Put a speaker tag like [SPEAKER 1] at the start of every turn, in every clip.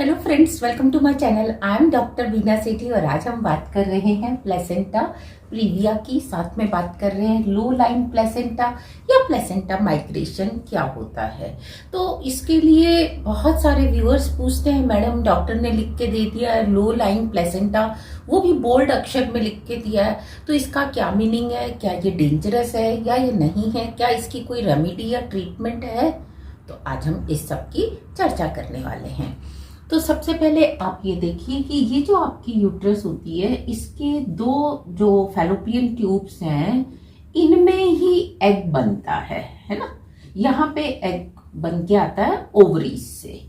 [SPEAKER 1] Hello friends, welcome to my channel. I am doctor Beena Sethi और आज हम बात कर रहे हैं प्लेसेंटा प्रीविया की। साथ में बात कर रहे हैं लो लाइन प्लेसेंटा या प्लेसेंटा माइग्रेशन क्या होता है। तो इसके लिए बहुत सारे व्यूअर्स पूछते हैं, मैडम डॉक्टर ने लिख के दे दिया है लो लाइन प्लेसेंटा, वो भी बोल्ड अक्षर में लिख के दिया है, तो इसका क्या मीनिंग है, क्या ये डेंजरस है या ये नहीं है, क्या इसकी कोई रेमेडी या ट्रीटमेंट है। तो आज हम इस सब की चर्चा करने वाले हैं। तो सबसे पहले आप ये देखिए कि ये जो आपकी यूट्रस होती है, इसके दो जो फैलोपियन ट्यूब्स हैं, इनमें ही एग बनता है ना। यहाँ पे एग बन के आता है ओवरीज से।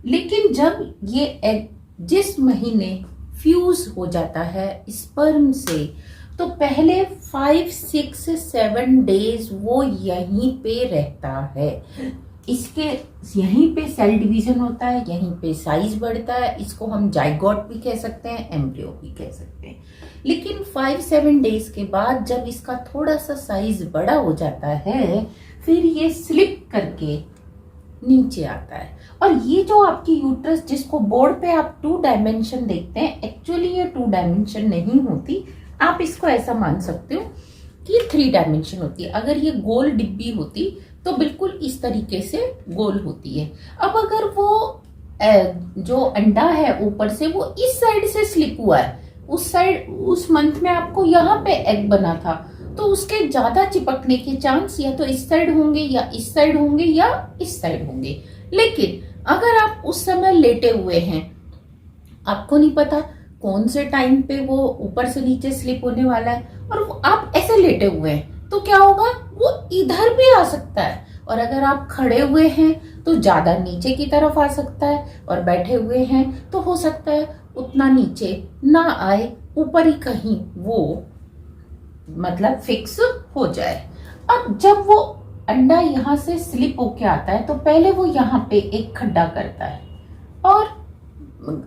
[SPEAKER 1] लेकिन जब ये एग जिस महीने फ्यूज हो जाता है स्पर्म से, तो पहले 5, 6, 7 डेज वो यहीं पे रहता है। इसके यहीं पे सेल डिवीजन होता है, यहीं पे साइज बढ़ता है। इसको हम जाइगोट भी कह सकते हैं, एम्ब्रियो भी कह सकते हैं। लेकिन 5-7 डेज के बाद जब इसका थोड़ा सा साइज बड़ा हो जाता है, फिर ये स्लिप करके नीचे आता है। और ये जो आपकी यूट्रस जिसको बोर्ड पे आप 2 डायमेंशन देखते हैं, एक्चुअली ये 2 डायमेंशन नहीं होती। आप इसको ऐसा मान सकते हो कि 3 डायमेंशन होती है। अगर ये गोल डिब्बी होती तो बिल्कुल इस तरीके से गोल होती है। अब अगर वो जो अंडा है ऊपर से वो इस साइड से स्लिप हुआ है, उस साइड उस मंथ में आपको यहाँ पे एग बना था, तो उसके ज्यादा चिपकने के चांस या तो इस साइड होंगे या इस साइड होंगे या इस साइड होंगे। लेकिन अगर आप उस समय लेटे हुए हैं, आपको नहीं पता कौन से टाइम पे वो ऊपर से नीचे स्लिप होने वाला है, और आप ऐसे लेटे हुए हैं, तो क्या होगा, वो इधर भी आ सकता है। और अगर आप खड़े हुए हैं तो ज्यादा नीचे की तरफ आ सकता है, और बैठे हुए हैं तो हो सकता है उतना नीचे ना आए, ऊपर ही कहीं वो मतलब फिक्स हो जाए। अब जब वो अंडा यहाँ से स्लिप होके आता है, तो पहले वो यहाँ पे एक खड्डा करता है और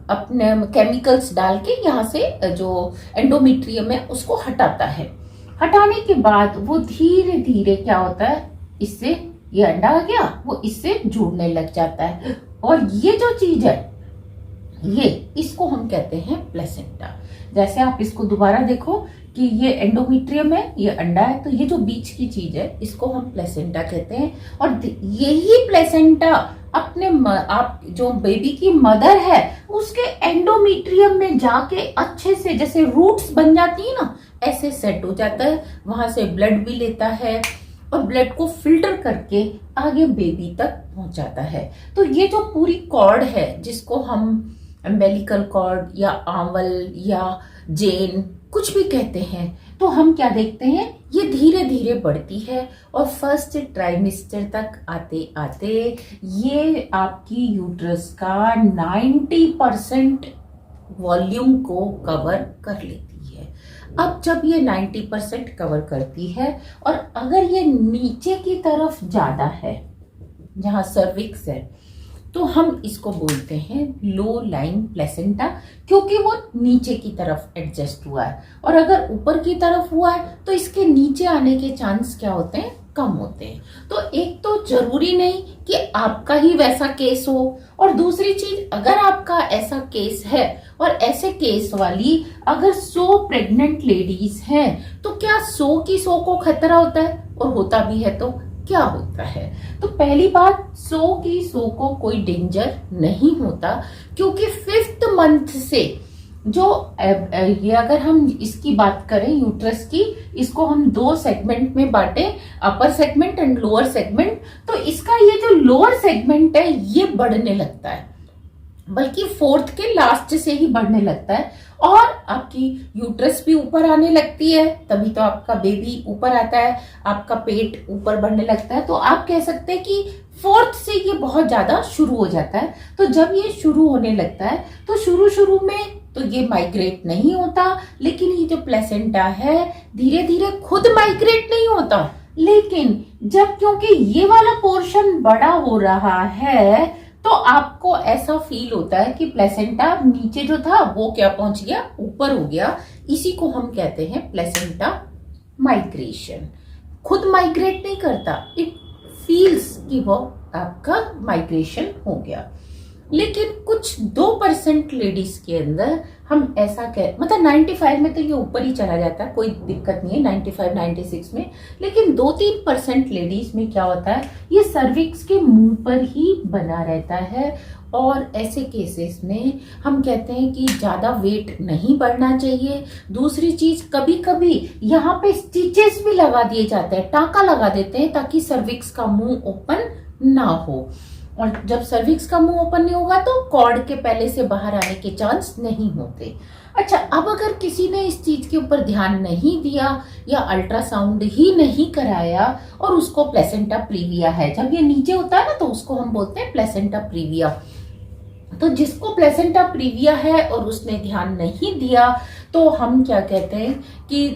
[SPEAKER 1] अपने केमिकल्स डाल के यहाँ से जो एंडोमेट्रियम है उसको हटाता है। हटाने के बाद वो धीरे धीरे क्या होता है, इससे ये अंडा आ गया, वो इससे जुड़ने लग जाता है। और ये जो चीज है, ये इसको हम कहते हैं प्लेसेंटा। जैसे आप इसको दोबारा देखो कि ये एंडोमेट्रियम है, ये अंडा है, तो ये जो बीच की चीज है इसको हम प्लेसेंटा कहते हैं। और यही प्लेसेंटा अपने आप जो बेबी की मदर है उसके एंडोमेट्रियम में जाके अच्छे से जैसे रूट्स बन जाती है ना, ऐसे सेट हो जाता है। वहां से ब्लड भी लेता है और ब्लड को फिल्टर करके आगे बेबी तक पहुंचाता है। तो ये जो पूरी कॉर्ड है जिसको हम अम्बिलिकल कॉर्ड या आंवल या जेन कुछ भी कहते हैं, तो हम क्या देखते हैं, ये धीरे धीरे बढ़ती है और फर्स्ट ट्राइमेस्टर तक आते आते ये आपकी यूट्रस का 90% वॉल्यूम को कवर कर लेती है। अब जब ये 90% कवर करती है और अगर ये नीचे की तरफ ज्यादा है, जहां सर्विक्स है, तो हम इसको बोलते हैं लो लाइन प्लेसेंटा, क्योंकि वो नीचे की तरफ एडजस्ट हुआ है। और अगर ऊपर की तरफ हुआ है तो इसके नीचे आने के चांस क्या होते हैं, कम होते हैं। तो एक तो जरूरी नहीं कि आपका ही वैसा केस हो, और दूसरी चीज, अगर आपका ऐसा केस है और ऐसे केस वाली अगर 100 प्रेग्नेंट लेडीज हैं, तो क्या 100 की 100 को खतरा होता है, और होता भी है तो क्या होता है। तो पहली बात, 100 की 100 को कोई डेंजर नहीं होता, क्योंकि 5th मंथ से जो ये अगर हम इसकी बात करें यूट्रस की, इसको हम 2 सेगमेंट में बांटे, upper segment and lower segment. तो इसका ये जो लोअर सेगमेंट है ये बढ़ने लगता है, बल्कि 4th के लास्ट से ही बढ़ने लगता है, और आपकी यूट्रस भी ऊपर आने लगती है, तभी तो आपका बेबी ऊपर आता है, आपका पेट ऊपर बढ़ने लगता है। तो आप कह सकते हैं कि 4th से ये बहुत ज्यादा शुरू हो जाता है। तो जब ये शुरू होने लगता है तो शुरू में तो ये माइग्रेट नहीं होता, लेकिन ये जो प्लेसेंटा है धीरे धीरे खुद माइग्रेट नहीं होता। लेकिन जब क्योंकि ये वाला पोर्शन बड़ा हो रहा है, तो आपको ऐसा फील होता है कि प्लेसेंटा नीचे जो था वो क्या पहुंच गया, ऊपर हो गया। इसी को हम कहते हैं प्लेसेंटा माइग्रेशन। खुद माइग्रेट नहीं करता, इट फील्स कि वो आपका माइग्रेशन हो गया। लेकिन कुछ 2% लेडीज के अंदर हम ऐसा कह मतलब 95 में तो ये ऊपर ही चला जाता है, कोई दिक्कत नहीं है 95 96 में, लेकिन 2-3% लेडीज में क्या होता है, ये सर्विक्स के मुंह पर ही बना रहता है। और ऐसे केसेस में हम कहते हैं कि ज़्यादा वेट नहीं बढ़ना चाहिए। दूसरी चीज, कभी कभी यहाँ पे स्टिचेस भी लगा दिए जाते हैं, टाँका लगा देते हैं ताकि सर्विक्स का मुंह ओपन ना हो। और जब सर्विक्स का मुंह ओपन नहीं होगा तो कॉर्ड के पहले से बाहर आने के चांस नहीं होते। अच्छा, अब अगर किसी ने इस चीज के ऊपर ध्यान नहीं दिया या अल्ट्रासाउंड ही नहीं कराया और उसको प्लेसेंटा प्रीविया है, जब ये नीचे होता है ना तो उसको हम बोलते हैं प्लेसेंटा प्रीविया। तो जिसको प्लेसेंटा प्रीविया है और उसने ध्यान नहीं दिया तो हम क्या कहते हैं कि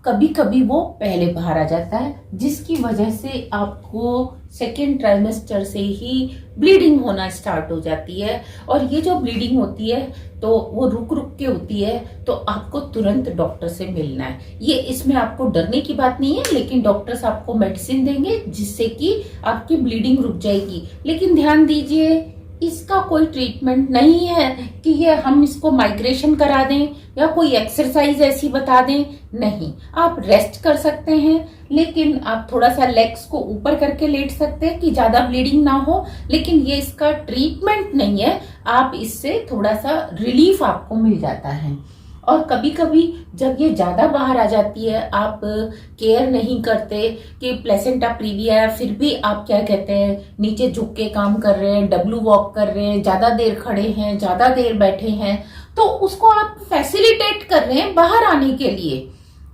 [SPEAKER 1] कभी कभी वो पहले बाहर आ जाता है, जिसकी वजह से आपको सेकेंड ट्राइमेस्टर से ही ब्लीडिंग होना स्टार्ट हो जाती है। और ये जो ब्लीडिंग होती है तो वो रुक रुक के होती है, तो आपको तुरंत डॉक्टर से मिलना है। ये इसमें आपको डरने की बात नहीं है, लेकिन डॉक्टर्स आपको मेडिसिन देंगे जिससे कि आपकी ब्लीडिंग रुक जाएगी। लेकिन ध्यान दीजिए, इसका कोई ट्रीटमेंट नहीं है कि ये हम इसको माइग्रेशन करा दें या कोई एक्सरसाइज ऐसी बता दें, नहीं। आप रेस्ट कर सकते हैं, लेकिन आप थोड़ा सा लेग्स को ऊपर करके लेट सकते हैं कि ज्यादा ब्लीडिंग ना हो, लेकिन ये इसका ट्रीटमेंट नहीं है। आप इससे थोड़ा सा रिलीफ आपको मिल जाता है। और कभी कभी जब ये ज्यादा बाहर आ जाती है, आप केयर नहीं करते कि प्लेसेंटा प्रीविया है, फिर भी आप क्या कहते हैं नीचे झुक के काम कर रहे हैं, डब्लू वॉक कर रहे हैं, ज्यादा देर खड़े हैं, ज्यादा देर बैठे हैं, तो उसको आप फैसिलिटेट कर रहे हैं बाहर आने के लिए।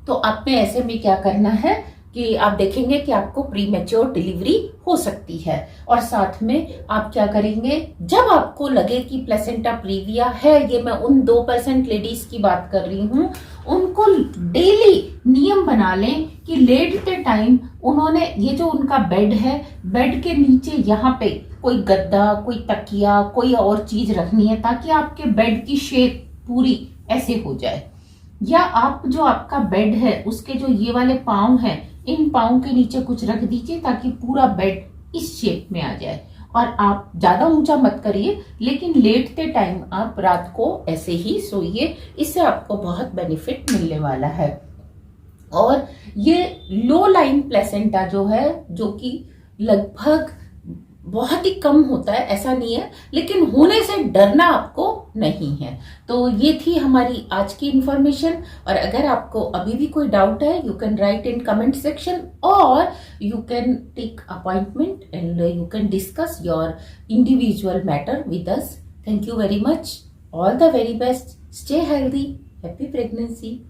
[SPEAKER 1] तो आपने ऐसे में क्या करना है कि आप देखेंगे कि आपको प्री मैच्योर डिलीवरी हो सकती है। और साथ में आप क्या करेंगे, जब आपको लगे कि प्लेसेंटा प्रीविया है, ये मैं उन 2% लेडीज की बात कर रही हूँ, उनको डेली नियम बना लें कि लेटते टाइम उन्होंने ये जो उनका बेड है, बेड के नीचे यहाँ पे कोई गद्दा, कोई तकिया, कोई और चीज रखनी है ताकि आपके बेड की शेप पूरी ऐसे हो जाए। या आप जो आपका बेड है उसके जो ये वाले पाँव हैं, इन पाँव के नीचे कुछ रख दीजिए ताकि पूरा बेड इस शेप में आ जाए। और आप ज्यादा ऊंचा मत करिए, लेकिन लेटते टाइम आप रात को ऐसे ही सोइए, इससे आपको बहुत बेनिफिट मिलने वाला है। और ये लो लाइन प्लेसेंटा जो है, जो कि लगभग बहुत ही कम होता है, ऐसा नहीं है, लेकिन होने से डरना आपको नहीं है। तो ये थी हमारी आज की इंफॉर्मेशन। और अगर आपको अभी भी कोई डाउट है, you can write in comment section और you can take appointment and you can discuss your individual matter with us. Thank you very much, all the very best, stay healthy, happy pregnancy.